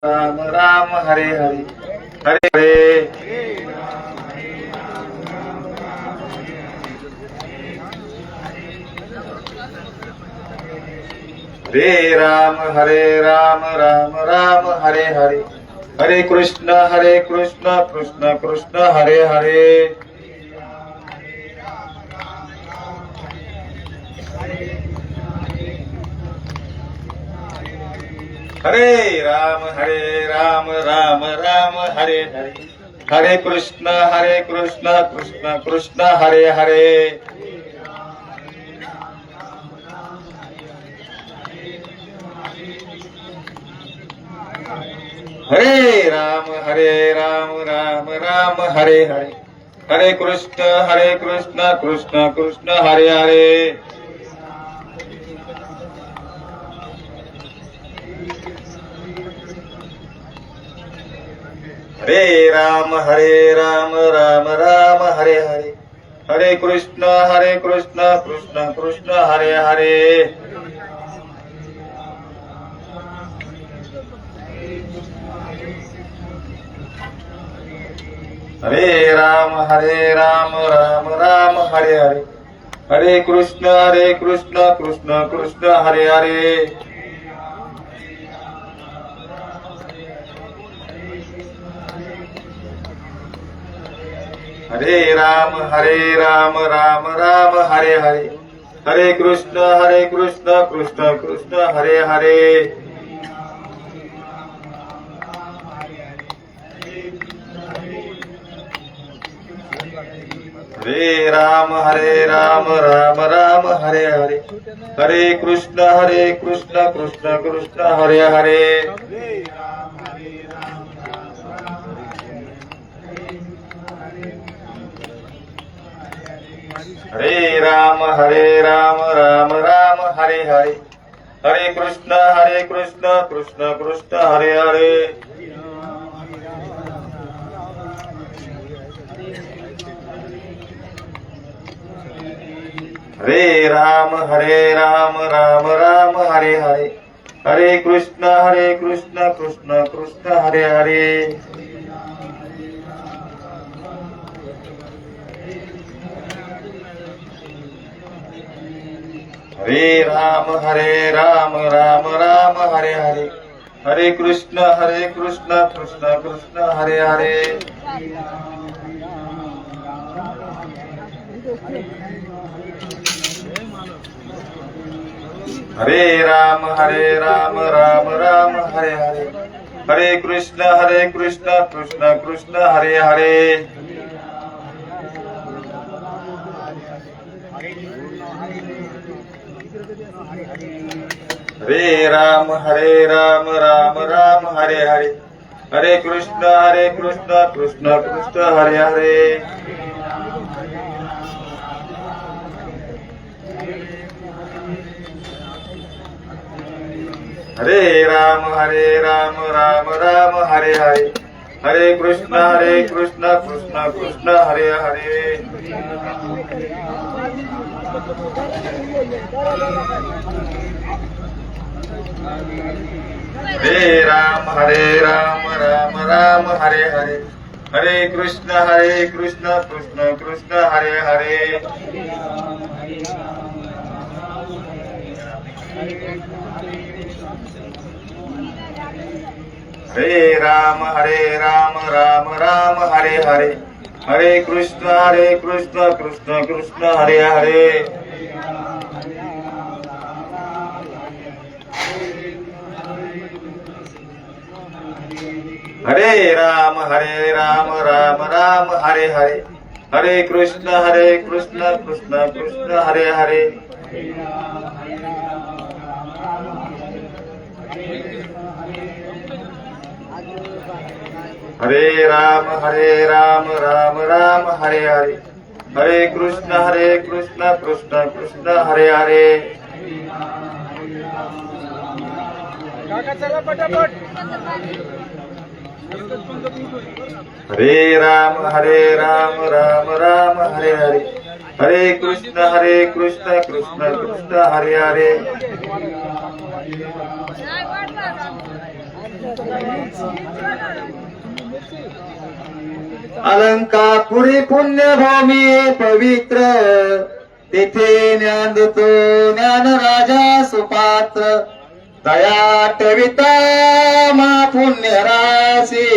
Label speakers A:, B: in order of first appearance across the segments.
A: राम राम हरे हरे हरे हरे हरे राम राम राम हरे हरे हरे कृष्ण कृष्ण कृष्ण हरे हरे हरे राम राम हरे हरे हरे कृष्ण कृष्ण कृष्ण हरे हरे हरे राम राम हरे हरे हरे कृष्ण कृष्ण कृष्ण हरे हरे हरे राम राम हरे हरे हरे कृष्ण कृष्ण कृष्ण हरे हरे हरे राम राम हरे हरे हरे कृष्ण कृष्ण कृष्ण हरे हरे हरे राम राम हरे हरे हरे कृष्ण कृष्ण कृष्ण हरे हरे हरे राम राम हरे हरे हरे कृष्ण कृष्ण कृष्ण हरे हरे हरे राम राम हरे हरे हरे कृष्ण कृष्ण कृष्ण हरे हरे हरे राम राम हरे हरे हरे कृष्ण कृष्ण कृष्ण हरे हरे हरे राम राम हरे हरे हरे कृष्ण कृष्ण कृष्ण हरे हरे हरे राम राम हरे हरे हरे कृष्ण कृष्ण कृष्ण हरे हरे हरे राम राम हरे हरे हरे कृष्ण कृष्ण कृष्ण हरे हरे हरे राम राम हरे हरे हरे कृष्ण कृष्ण कृष्ण हरे हरे हरे राम राम हरे हरे हरे कृष्ण कृष्ण कृष्ण हरे हरे हरे राम राम हरे हरे हरे कृष्ण कृष्ण कृष्ण हरे हरे हरे राम राम हरे हरे हरे कृष्ण कृष्ण कृष्ण हरे हरे हरे राम राम हरे हरे हरे कृष्ण कृष्ण कृष्ण हरे हरे हरे राम राम हरे हरे हरे कृष्ण कृष्ण कृष्ण हरे हरे अलंकापुरी पुण्यभूमी पवित्र तेथे ज्ञान देतो ज्ञान राजा सुपात्र दया ठेविता मा पुण्य राशी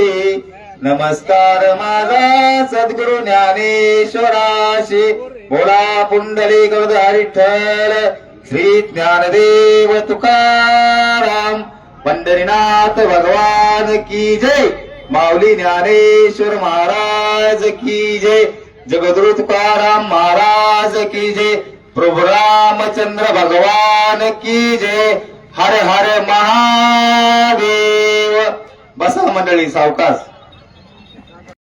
A: नमस्कार माझा सद्गुरु ज्ञानेश्वराशी बोला पुंडली गरुडहरी विठ्ठल श्री ज्ञानदेव तुकाराम पंढरीनाथ भगवान की जय माऊली ज्ञानेश्वर महाराज की जय जगद्गुरु तुकाराम महाराज की जय प्रभु रामचंद्र भगवान की जय हर हर महादेव बसा मंडळी सावकाश